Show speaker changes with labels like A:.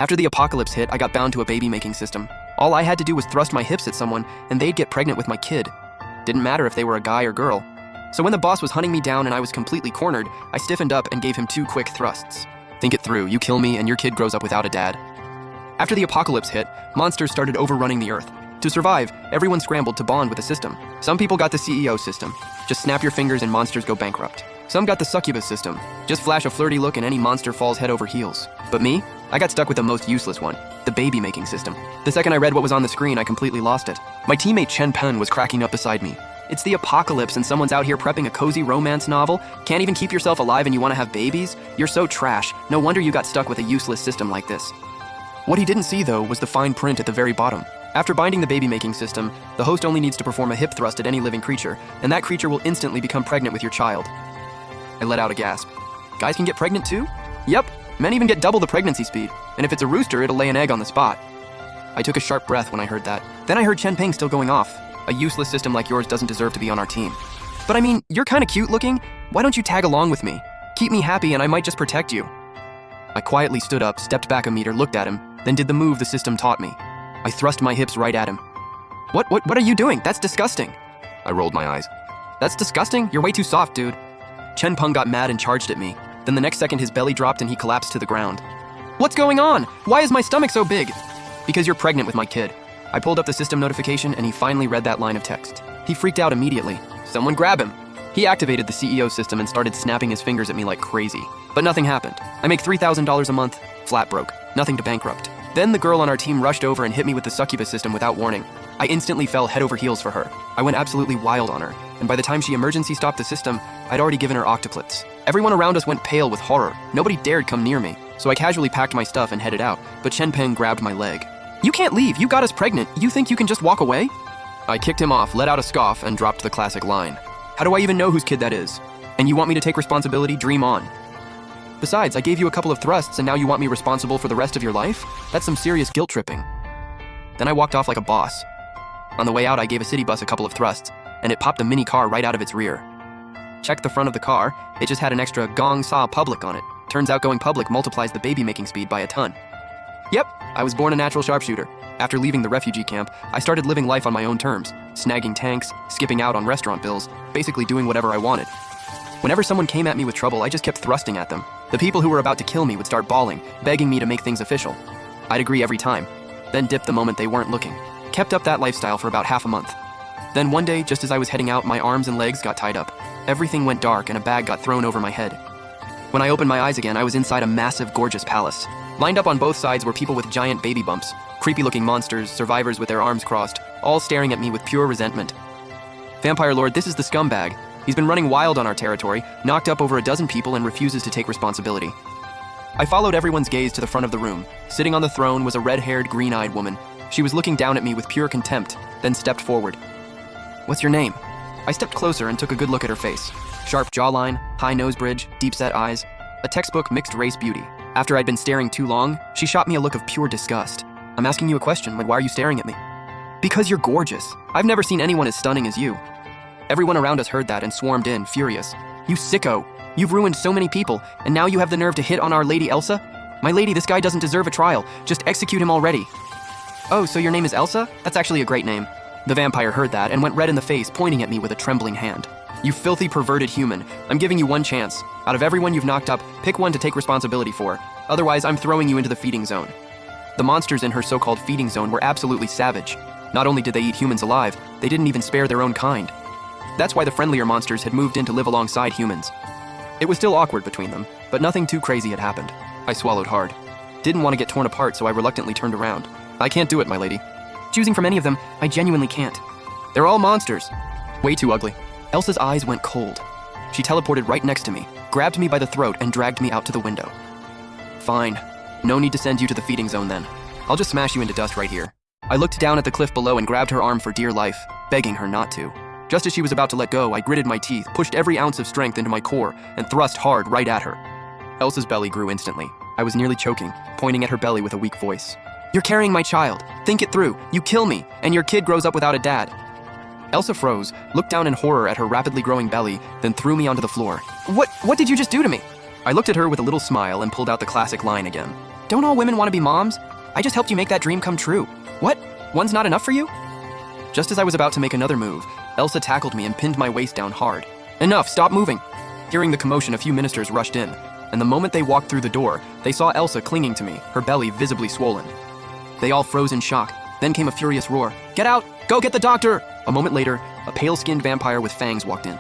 A: After the apocalypse hit, I got bound to a baby-making system. All I had to do was thrust my hips at someone, and they'd get pregnant with my kid. Didn't matter if they were a guy or girl. So when the boss was hunting me down and I was completely cornered, I stiffened up and gave him 2 quick thrusts. Think it through, you kill me and your kid grows up without a dad. After the apocalypse hit, monsters started overrunning the earth. To survive, everyone scrambled to bond with the system. Some people got the CEO system. Just snap your fingers and monsters go bankrupt. Some got the succubus system. Just flash a flirty look and any monster falls head over heels. But me? I got stuck with the most useless one, the baby-making system. The second I read what was on the screen, I completely lost it. My teammate Chen Pen was cracking up beside me. It's the apocalypse and someone's out here prepping a cozy romance novel? Can't even keep yourself alive and you want to have babies? You're so trash. No wonder you got stuck with a useless system like this. What he didn't see, though, was the fine print at the very bottom. After binding the baby-making system, the host only needs to perform a hip thrust at any living creature, and that creature will instantly become pregnant with your child. I let out a gasp. Guys can get pregnant too? Yep, men even get double the pregnancy speed, and if it's a rooster, it'll lay an egg on the spot. I took a sharp breath when I heard that. Then I heard Chen Peng still going off. A useless system like yours doesn't deserve to be on our team. But I mean, you're kinda cute looking. Why don't you tag along with me? Keep me happy and I might just protect you. I quietly stood up, stepped back a meter, looked at him, then did the move the system taught me. I thrust my hips right at him. What are you doing? That's disgusting. I rolled my eyes. That's disgusting? You're way too soft, dude. Chen Peng got mad and charged at me. Then the next second his belly dropped and he collapsed to the ground. What's going on? Why is my stomach so big? Because you're pregnant with my kid. I pulled up the system notification and he finally read that line of text. He freaked out immediately. Someone grab him. He activated the CEO system and started snapping his fingers at me like crazy. But nothing happened. I make $3,000 a month, flat broke, nothing to bankrupt. Then the girl on our team rushed over and hit me with the succubus system without warning. I instantly fell head over heels for her. I went absolutely wild on her, and by the time she emergency stopped the system, I'd already given her octuplets. Everyone around us went pale with horror. Nobody dared come near me, so I casually packed my stuff and headed out, but Chen Peng grabbed my leg. You can't leave, you got us pregnant. You think you can just walk away? I kicked him off, let out a scoff, and dropped the classic line. How do I even know whose kid that is? And you want me to take responsibility? Dream on. Besides, I gave you a couple of thrusts and now you want me responsible for the rest of your life? That's some serious guilt tripping. Then I walked off like a boss. On the way out, I gave a city bus a couple of thrusts, and it popped a mini car right out of its rear. Checked the front of the car, it just had an extra Gong Sa Public on it. Turns out going public multiplies the baby-making speed by a ton. Yep, I was born a natural sharpshooter. After leaving the refugee camp, I started living life on my own terms, snagging tanks, skipping out on restaurant bills, basically doing whatever I wanted. Whenever someone came at me with trouble, I just kept thrusting at them. The people who were about to kill me would start bawling, begging me to make things official. I'd agree every time, then dip the moment they weren't looking. Kept up that lifestyle for about half a month. Then one day, just as I was heading out, my arms and legs got tied up. Everything went dark and a bag got thrown over my head. When I opened my eyes again, I was inside a massive, gorgeous palace. Lined up on both sides were people with giant baby bumps, creepy-looking monsters, survivors with their arms crossed, all staring at me with pure resentment. Vampire Lord, this is the scumbag. He's been running wild on our territory, knocked up over a dozen people and refuses to take responsibility. I followed everyone's gaze to the front of the room. Sitting on the throne was a red-haired, green-eyed woman. She was looking down at me with pure contempt, then stepped forward. What's your name? I stepped closer and took a good look at her face. Sharp jawline, high nose bridge, deep-set eyes. A textbook mixed-race beauty. After I'd been staring too long, she shot me a look of pure disgust. I'm asking you a question, why are you staring at me? Because you're gorgeous. I've never seen anyone as stunning as you. Everyone around us heard that and swarmed in, furious. You sicko! You've ruined so many people, and now you have the nerve to hit on our Lady Elsa? My lady, this guy doesn't deserve a trial. Just execute him already. Oh, so your name is Elsa? That's actually a great name. The vampire heard that and went red in the face, pointing at me with a trembling hand. You filthy, perverted human. I'm giving you one chance. Out of everyone you've knocked up, pick one to take responsibility for. Otherwise, I'm throwing you into the feeding zone. The monsters in her so-called feeding zone were absolutely savage. Not only did they eat humans alive, they didn't even spare their own kind. That's why the friendlier monsters had moved in to live alongside humans. It was still awkward between them, but nothing too crazy had happened. I swallowed hard. Didn't want to get torn apart, so I reluctantly turned around. I can't do it, my lady. Choosing from any of them, I genuinely can't. They're all monsters. Way too ugly. Elsa's eyes went cold. She teleported right next to me, grabbed me by the throat, and dragged me out to the window. Fine. No need to send you to the feeding zone then. I'll just smash you into dust right here. I looked down at the cliff below and grabbed her arm for dear life, begging her not to. Just as she was about to let go, I gritted my teeth, pushed every ounce of strength into my core, and thrust hard right at her. Elsa's belly grew instantly. I was nearly choking, pointing at her belly with a weak voice. You're carrying my child. Think it through. You kill me, and your kid grows up without a dad. Elsa froze, looked down in horror at her rapidly growing belly, then threw me onto the floor. What did you just do to me? I looked at her with a little smile and pulled out the classic line again. Don't all women want to be moms? I just helped you make that dream come true. What? One's not enough for you? Just as I was about to make another move, Elsa tackled me and pinned my waist down hard. Enough, stop moving! Hearing the commotion, a few ministers rushed in, and the moment they walked through the door, they saw Elsa clinging to me, her belly visibly swollen. They all froze in shock. Then came a furious roar. Get out! Go get the doctor! A moment later, a pale-skinned vampire with fangs walked in.